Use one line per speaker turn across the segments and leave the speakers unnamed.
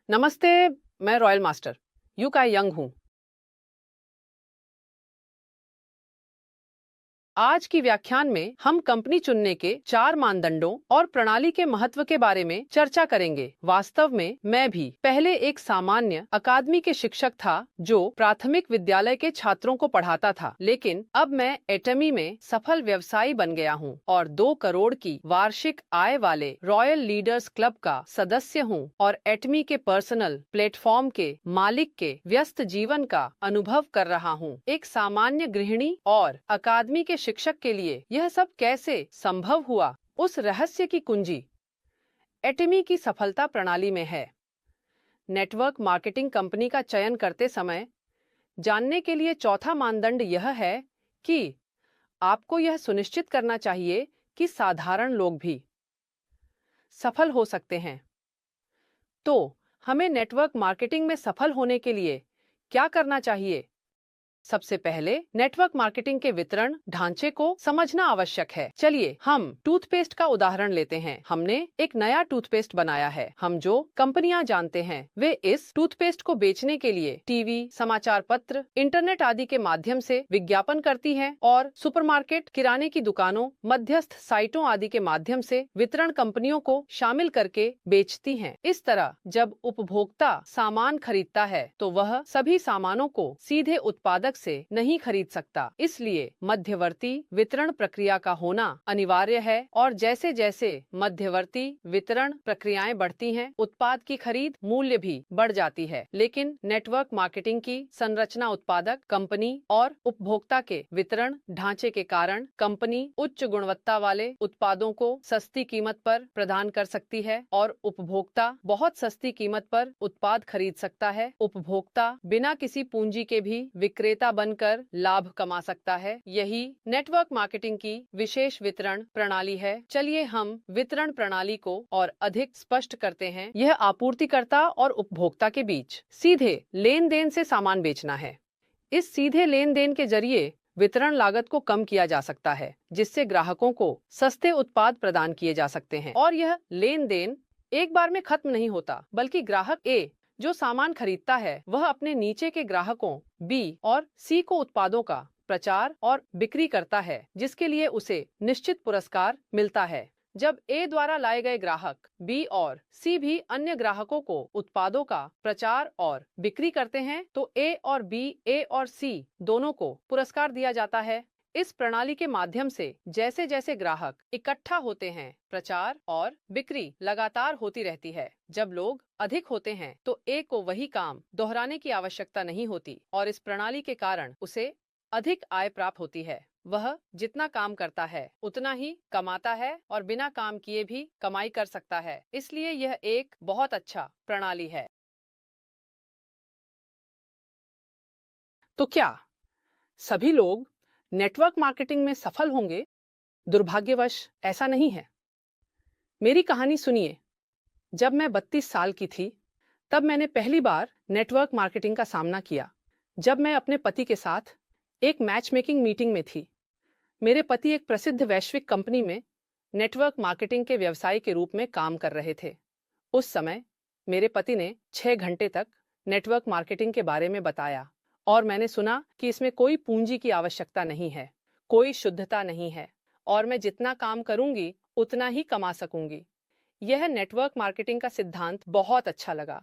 नमस्ते, मैं royal master you का यंग हूँ। आज की व्याख्यान में हम कंपनी चुनने के 4 मानदंडों और प्रणाली के महत्व के बारे में चर्चा करेंगे। वास्तव में मैं भी पहले एक सामान्य अकादमी के शिक्षक था जो प्राथमिक विद्यालय के छात्रों को पढ़ाता था, लेकिन अब मैं एटमी में सफल व्यवसायी बन गया हूँ और 2 करोड़ की वार्षिक आय वाले रॉयल लीडर्स क्लब का सदस्य हूँ और एटमी के पर्सनल प्लेटफॉर्म के मालिक के व्यस्त जीवन का अनुभव कर रहा हूँ। एक सामान्य गृहिणी और अकादमी के शिक्षक के लिए यह सब कैसे संभव हुआ? उस रहस्य की कुंजी एटमी की सफलता प्रणाली में है। नेटवर्क मार्केटिंग कंपनी का चयन करते समय जानने के लिए चौथा मानदंड यह है कि आपको यह सुनिश्चित करना चाहिए कि साधारण लोग भी सफल हो सकते हैं। तो हमें नेटवर्क मार्केटिंग में सफल होने के लिए क्या करना चाहिए? सबसे पहले नेटवर्क मार्केटिंग के वितरण ढांचे को समझना आवश्यक है। चलिए हम टूथपेस्ट का उदाहरण लेते हैं। हमने एक नया टूथपेस्ट बनाया है। हम जो कंपनियां जानते हैं वे इस टूथपेस्ट को बेचने के लिए टीवी, समाचार पत्र, इंटरनेट आदि के माध्यम से विज्ञापन करती हैं और सुपरमार्केट, किराने की दुकानों, मध्यस्थ साइटों आदि के माध्यम से वितरण कंपनियों को शामिल करके बेचती हैं। इस तरह जब उपभोक्ता सामान खरीदता है तो वह सभी सामानों को सीधे उत्पादक से नहीं खरीद सकता। इसलिए मध्यवर्ती वितरण प्रक्रिया का होना अनिवार्य है और जैसे जैसे मध्यवर्ती वितरण प्रक्रियाएं बढ़ती हैं, उत्पाद की खरीद मूल्य भी बढ़ जाती है। लेकिन नेटवर्क मार्केटिंग की संरचना उत्पादक, कंपनी और उपभोक्ता के वितरण ढांचे के कारण कंपनी उच्च गुणवत्ता वाले उत्पादों को सस्ती कीमत पर प्रदान कर सकती है और उपभोक्ता बहुत सस्ती कीमत पर उत्पाद खरीद सकता है। उपभोक्ता बिना किसी पूंजी के भी विक्रेता बनकर लाभ कमा सकता है। यही नेटवर्क मार्केटिंग की विशेष वितरण प्रणाली है। चलिए हम वितरण प्रणाली को और अधिक स्पष्ट करते हैं। यह आपूर्तिकर्ता और उपभोक्ता के बीच सीधे लेन देन से सामान बेचना है। इस सीधे लेन देन के जरिए वितरण लागत को कम किया जा सकता है, जिससे ग्राहकों को सस्ते उत्पाद प्रदान किए जा सकते हैं। और यह लेन देन एक बार में खत्म नहीं होता, बल्कि ग्राहक ए जो सामान खरीदता है वह अपने नीचे के ग्राहकों बी और सी को उत्पादों का प्रचार और बिक्री करता है, जिसके लिए उसे निश्चित पुरस्कार मिलता है। जब ए द्वारा लाए गए ग्राहक बी और सी भी अन्य ग्राहकों को उत्पादों का प्रचार और बिक्री करते हैं तो ए और सी दोनों को पुरस्कार दिया जाता है। इस प्रणाली के माध्यम से जैसे जैसे ग्राहक इकट्ठा होते हैं, प्रचार और बिक्री लगातार होती रहती है। जब लोग अधिक होते हैं तो ए को वही काम दोहराने की आवश्यकता नहीं होती और इस प्रणाली के कारण उसे अधिक आय प्राप्त होती है। वह जितना काम करता है उतना ही कमाता है और बिना काम किए भी कमाई कर सकता है। इसलिए यह एक बहुत अच्छा प्रणाली है। तो क्या सभी लोग नेटवर्क मार्केटिंग में सफल होंगे? दुर्भाग्यवश ऐसा नहीं है। मेरी कहानी सुनिए। जब मैं 32 साल की थी तब मैंने पहली बार नेटवर्क मार्केटिंग का सामना किया। जब मैं अपने पति के साथ एक मैच मेकिंग मीटिंग में थी। मेरे पति एक प्रसिद्ध वैश्विक कंपनी में नेटवर्क मार्केटिंग के व्यवसायी के रूप में काम कर रहे थे। उस समय मेरे पति ने 6 घंटे तक नेटवर्क मार्केटिंग के बारे में बताया और मैंने सुना कि इसमें कोई पूंजी की आवश्यकता नहीं है, कोई शुद्धता नहीं है और मैं जितना काम करूंगी उतना ही कमा सकूंगी। यह नेटवर्क मार्केटिंग का सिद्धांत बहुत अच्छा लगा।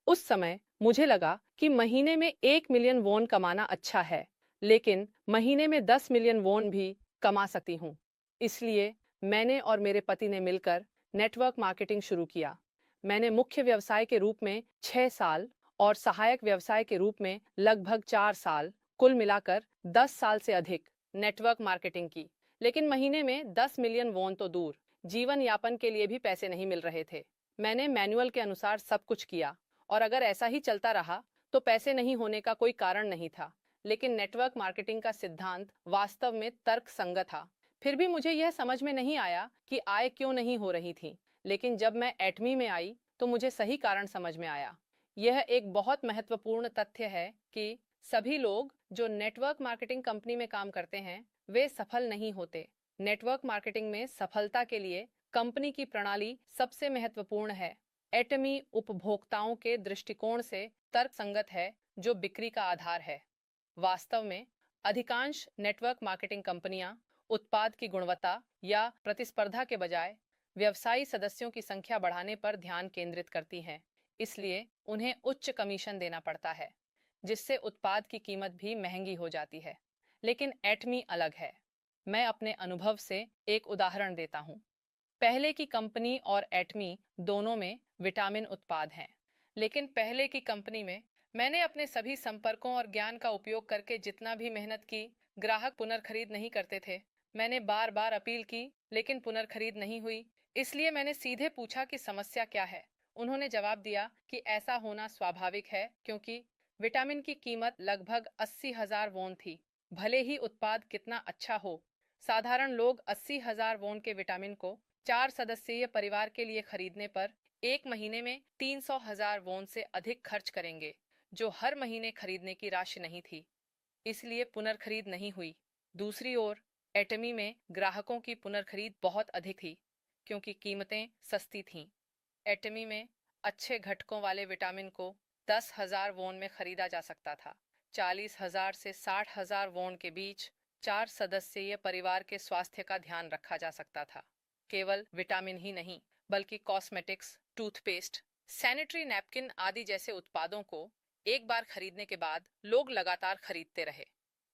उस समय मुझे लगा कि महीने में 1 मिलियन वॉन कमाना अच्छा है, लेकिन महीने में 10 मिलियन वॉन भी कमा सकती हूँ। इसलिए मैंने और मेरे पति ने मिलकर नेटवर्क मार्केटिंग शुरू किया। मैंने मुख्य व्यवसाय के रूप में 6 साल और सहायक व्यवसाय के रूप में लगभग 4 साल, कुल मिलाकर 10 साल से अधिक नेटवर्क मार्केटिंग की। लेकिन महीने में 10 मिलियन वॉन तो दूर, जीवन यापन के लिए भी पैसे नहीं मिल रहे थे। मैंने मैनुअल के अनुसार सब कुछ किया और अगर ऐसा ही चलता रहा तो पैसे नहीं होने का कोई कारण नहीं था। लेकिन नेटवर्क मार्केटिंग का सिद्धांत वास्तव में तर्कसंगत था। फिर भी मुझे यह समझ में नहीं आया कि आय क्यों नहीं हो रही थी। लेकिन जब मैं एटमी में आई तो मुझे सही कारण समझ में आया। यह एक बहुत महत्वपूर्ण तथ्य है कि सभी लोग जो नेटवर्क मार्केटिंग कंपनी में काम करते हैं वे सफल नहीं होते। नेटवर्क मार्केटिंग में सफलता के लिए कंपनी की प्रणाली सबसे महत्वपूर्ण है। एटमी उपभोक्ताओं के दृष्टिकोण से तर्कसंगत है, जो बिक्री का आधार है। वास्तव में अधिकांश नेटवर्क मार्केटिंग कंपनियां उत्पाद की गुणवत्ता या प्रतिस्पर्धा के बजाय व्यवसायी सदस्यों की संख्या बढ़ाने पर ध्यान केंद्रित करती हैं। इसलिए उन्हें उच्च कमीशन देना पड़ता है, जिससे उत्पाद की कीमत भी महंगी हो जाती है। लेकिन एटमी अलग है। मैं अपने अनुभव से एक उदाहरण देता हूँ। पहले की कंपनी और एटमी दोनों में विटामिन उत्पाद हैं, लेकिन पहले की कंपनी में मैंने अपने सभी संपर्कों और ज्ञान का उपयोग करके जितना भी मेहनत की, ग्राहक पुनर्खरीद नहीं करते थे। मैंने बार बार अपील की, लेकिन पुनर्खरीद नहीं हुई। इसलिए मैंने सीधे पूछा कि समस्या क्या है। उन्होंने जवाब दिया कि ऐसा होना स्वाभाविक है, क्योंकि विटामिन की कीमत लगभग 80,000 वोन थी। भले ही उत्पाद कितना अच्छा हो, साधारण लोग 80,000 वोन के विटामिन को 4 सदस्यीय परिवार के लिए खरीदने पर एक महीने में 300,000 वोन से अधिक खर्च करेंगे, जो हर महीने खरीदने की राशि नहीं थी। इसलिए पुनर्खरीद नहीं हुई। दूसरी ओर एटमी में ग्राहकों की पुनर्खरीद बहुत अधिक थी, क्योंकि कीमतें सस्ती थीं। एटमी में अच्छे घटकों वाले विटामिन को 10,000 वोन में खरीदा जा सकता था। 40,000 से 60,000 वोन के बीच 4 सदस्यीय परिवार के स्वास्थ्य का ध्यान रखा जा सकता था। केवल विटामिन ही नहीं, बल्कि कॉस्मेटिक्स, टूथपेस्ट, सैनिटरी नैपकिन आदि जैसे उत्पादों को एक बार खरीदने के बाद लोग लगातार खरीदते रहे,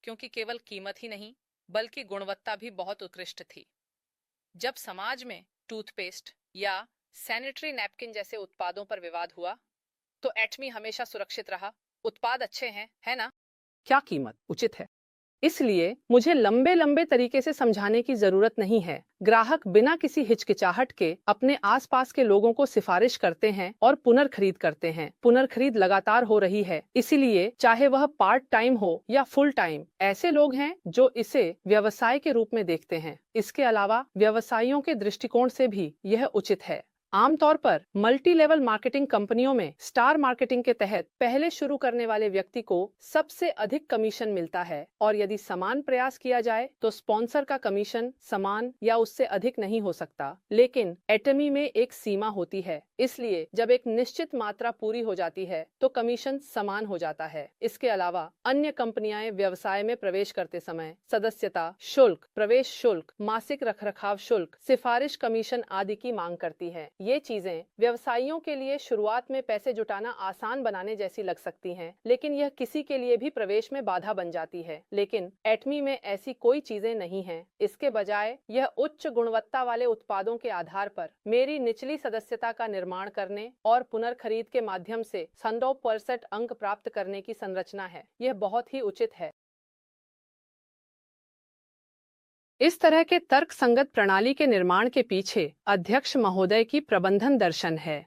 क्योंकि केवल कीमत ही नहीं, बल्कि गुणवत्ता भी बहुत उत्कृष्ट थी। जब समाज में टूथपेस्ट या सैनिटरी नैपकिन जैसे उत्पादों पर विवाद हुआ, तो एटमी हमेशा सुरक्षित रहा। उत्पाद अच्छे हैं, है ना? क्या कीमत उचित है? इसलिए मुझे लंबे लंबे तरीके से समझाने की जरूरत नहीं है। ग्राहक बिना किसी हिचकिचाहट के अपने आसपास के लोगों को सिफारिश करते हैं और पुनर्खरीद करते हैं। पुनर्खरीद लगातार हो रही है, इसीलिए चाहे वह पार्ट टाइम हो या फुल टाइम, ऐसे लोग हैं जो इसे व्यवसाय के रूप में देखते हैं। इसके अलावा व्यवसायियों के दृष्टिकोण से भी यह उचित है। आमतौर पर मल्टी लेवल मार्केटिंग कंपनियों में स्टार मार्केटिंग के तहत पहले शुरू करने वाले व्यक्ति को सबसे अधिक कमीशन मिलता है, और यदि समान प्रयास किया जाए तो स्पॉन्सर का कमीशन समान या उससे अधिक नहीं हो सकता। लेकिन एटमी में एक सीमा होती है, इसलिए जब एक निश्चित मात्रा पूरी हो जाती है तो कमीशन समान हो जाता है। इसके अलावा अन्य कंपनियां व्यवसाय में प्रवेश करते समय सदस्यता शुल्क, प्रवेश शुल्क, मासिक रखरखाव शुल्क, सिफारिश कमीशन आदि की मांग करती है। ये चीजें व्यवसायियों के लिए शुरुआत में पैसे जुटाना आसान बनाने जैसी लग सकती हैं, लेकिन यह किसी के लिए भी प्रवेश में बाधा बन जाती है। लेकिन एटमी में ऐसी कोई चीजें नहीं हैं। इसके बजाय यह उच्च गुणवत्ता वाले उत्पादों के आधार पर मेरी निचली सदस्यता का निर्माण करने और पुनर्खरीद के माध्यम से 100% अंक प्राप्त करने की संरचना है। यह बहुत ही उचित है। इस तरह के तर्क संगत प्रणाली के निर्माण के पीछे अध्यक्ष महोदय की प्रबंधन दर्शन है।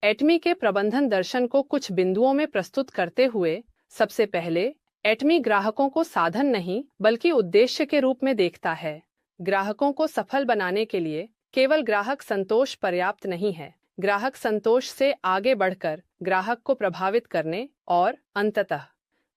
एटमी के प्रबंधन दर्शन को कुछ बिंदुओं में प्रस्तुत करते हुए, सबसे पहले एटमी ग्राहकों को साधन नहीं बल्कि उद्देश्य के रूप में देखता है। ग्राहकों को सफल बनाने के लिए केवल ग्राहक संतोष पर्याप्त नहीं है। ग्राहक संतोष से आगे बढ़कर ग्राहक को प्रभावित करने और अंततः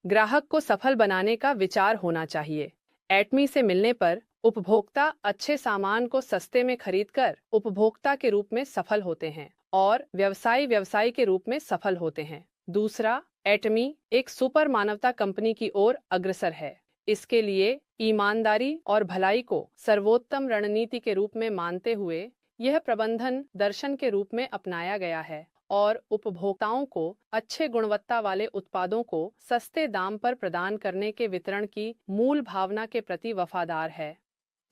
ग्राहक को सफल बनाने का विचार होना चाहिए। एटमी से मिलने पर उपभोक्ता अच्छे सामान को सस्ते में खरीदकर उपभोक्ता के रूप में सफल होते हैं और व्यवसायी के रूप में सफल होते हैं। दूसरा, एटमी एक सुपर मानवता कंपनी की ओर अग्रसर है। इसके लिए ईमानदारी और भलाई को सर्वोत्तम रणनीति के रूप में मानते हुए यह प्रबंधन दर्शन के रूप में अपनाया गया है और उपभोक्ताओं को अच्छे गुणवत्ता वाले उत्पादों को सस्ते दाम पर प्रदान करने के वितरण की मूल भावना के प्रति वफादार है।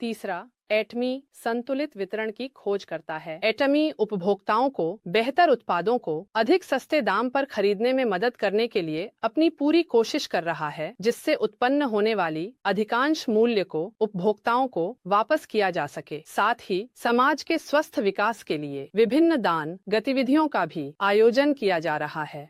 तीसरा, एटमी संतुलित वितरण की खोज करता है। एटमी उपभोक्ताओं को बेहतर उत्पादों को अधिक सस्ते दाम पर खरीदने में मदद करने के लिए अपनी पूरी कोशिश कर रहा है, जिससे उत्पन्न होने वाली अधिकांश मूल्य को उपभोक्ताओं को वापस किया जा सके। साथ ही समाज के स्वस्थ विकास के लिए विभिन्न दान गतिविधियों का भी आयोजन किया जा रहा है।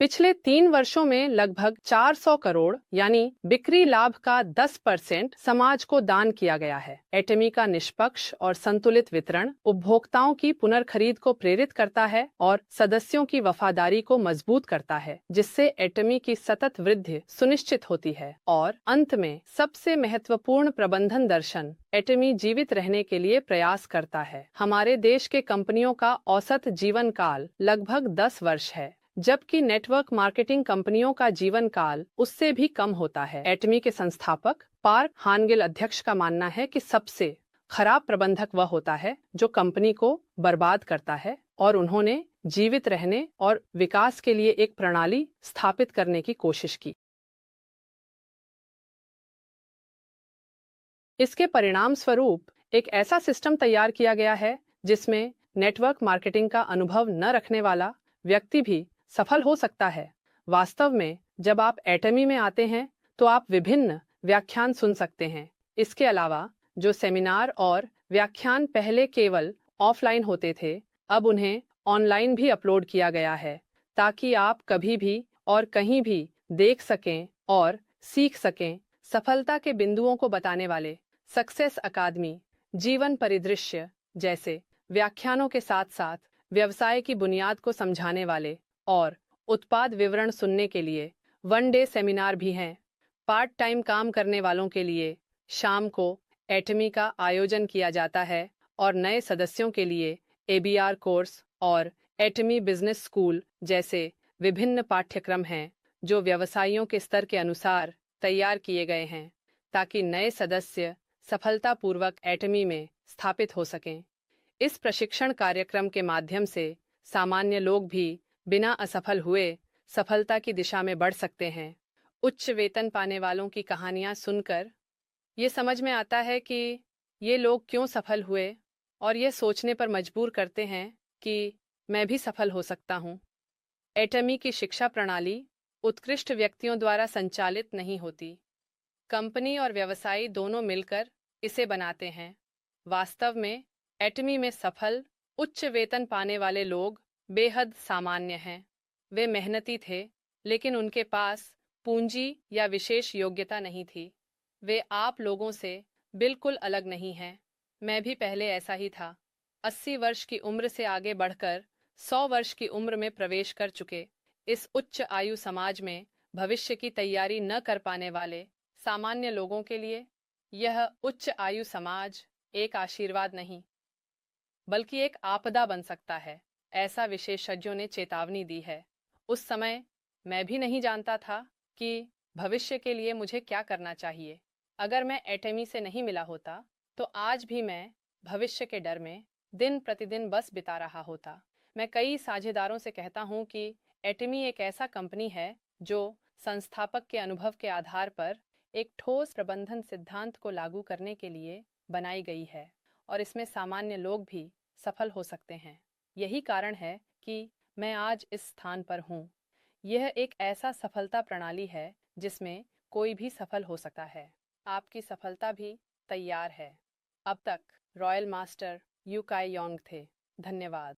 पिछले 3 वर्षों में लगभग 400 करोड़ यानी बिक्री लाभ का 10% समाज को दान किया गया है। एटमी का निष्पक्ष और संतुलित वितरण उपभोक्ताओं की पुनर्खरीद को प्रेरित करता है और सदस्यों की वफादारी को मजबूत करता है, जिससे एटमी की सतत वृद्धि सुनिश्चित होती है। और अंत में सबसे महत्वपूर्ण प्रबंधन दर्शन, एटमी जीवित रहने के लिए प्रयास करता है। हमारे देश के कंपनियों का औसत जीवन काल लगभग 10 वर्ष है, जबकि नेटवर्क मार्केटिंग कंपनियों का जीवन काल उससे भी कम होता है। एटमी के संस्थापक पार्क हानगिल अध्यक्ष का मानना है कि सबसे खराब प्रबंधक वह होता है जो कंपनी को बर्बाद करता है, और उन्होंने जीवित रहने और विकास के लिए एक प्रणाली स्थापित करने की कोशिश की। इसके परिणाम स्वरूप एक ऐसा सिस्टम तैयार किया गया है जिसमें नेटवर्क मार्केटिंग का अनुभव न रखने वाला व्यक्ति भी सफल हो सकता है। वास्तव में जब आप एटमी में आते हैं तो आप विभिन्न व्याख्यान सुन सकते हैं। इसके अलावा जो सेमिनार और व्याख्यान पहले केवल ऑफलाइन होते थे, अब उन्हें ऑनलाइन भी अपलोड किया गया है, ताकि आप कभी भी और कहीं भी देख सकें और सीख सकें। सफलता के बिंदुओं को बताने वाले सक्सेस अकादमी जीवन परिदृश्य जैसे व्याख्यानों के साथ साथ व्यवसाय की बुनियाद को समझाने वाले और उत्पाद विवरण सुनने के लिए 1 डे सेमिनार भी हैं। पार्ट टाइम काम करने वालों के लिए शाम को एटमी का आयोजन किया जाता है और नए सदस्यों के लिए एबीआर कोर्स और एटमी बिजनेस स्कूल जैसे विभिन्न पाठ्यक्रम हैं जो व्यवसायियों के स्तर के अनुसार तैयार किए गए हैं, ताकि नए सदस्य सफलतापूर्वक एटमी में स्थापित हो सकें। इस प्रशिक्षण कार्यक्रम के माध्यम से सामान्य लोग भी बिना असफल हुए सफलता की दिशा में बढ़ सकते हैं। उच्च वेतन पाने वालों की कहानियां सुनकर ये समझ में आता है कि ये लोग क्यों सफल हुए, और ये सोचने पर मजबूर करते हैं कि मैं भी सफल हो सकता हूँ। एटमी की शिक्षा प्रणाली उत्कृष्ट व्यक्तियों द्वारा संचालित नहीं होती। कंपनी और व्यवसायी दोनों मिलकर इसे बनाते हैं। वास्तव में एटमी में सफल उच्च वेतन पाने वाले लोग बेहद सामान्य हैं। वे मेहनती थे, लेकिन उनके पास पूंजी या विशेष योग्यता नहीं थी। वे आप लोगों से बिल्कुल अलग नहीं हैं। मैं भी पहले ऐसा ही था। 80 वर्ष की उम्र से आगे बढ़कर 100 वर्ष की उम्र में प्रवेश कर चुके इस उच्च आयु समाज में भविष्य की तैयारी न कर पाने वाले सामान्य लोगों के लिए यह उच्च आयु समाज एक आशीर्वाद नहीं, बल्कि एक आपदा बन सकता है, ऐसा विशेषज्ञों ने चेतावनी दी है। उस समय मैं भी नहीं जानता था कि भविष्य के लिए मुझे क्या करना चाहिए। अगर मैं एटमी से नहीं मिला होता तो आज भी मैं भविष्य के डर में दिन प्रतिदिन बस बिता रहा होता। मैं कई साझेदारों से कहता हूँ कि एटमी एक ऐसा कंपनी है जो संस्थापक के अनुभव के आधार पर एक ठोस प्रबंधन सिद्धांत को लागू करने के लिए बनाई गई है, और इसमें सामान्य लोग भी सफल हो सकते हैं। यही कारण है कि मैं आज इस स्थान पर हूँ। यह एक ऐसा सफलता प्रणाली है जिसमें कोई भी सफल हो सकता है। आपकी सफलता भी तैयार है। अब तक रॉयल मास्टर यू काई योंग थे। धन्यवाद।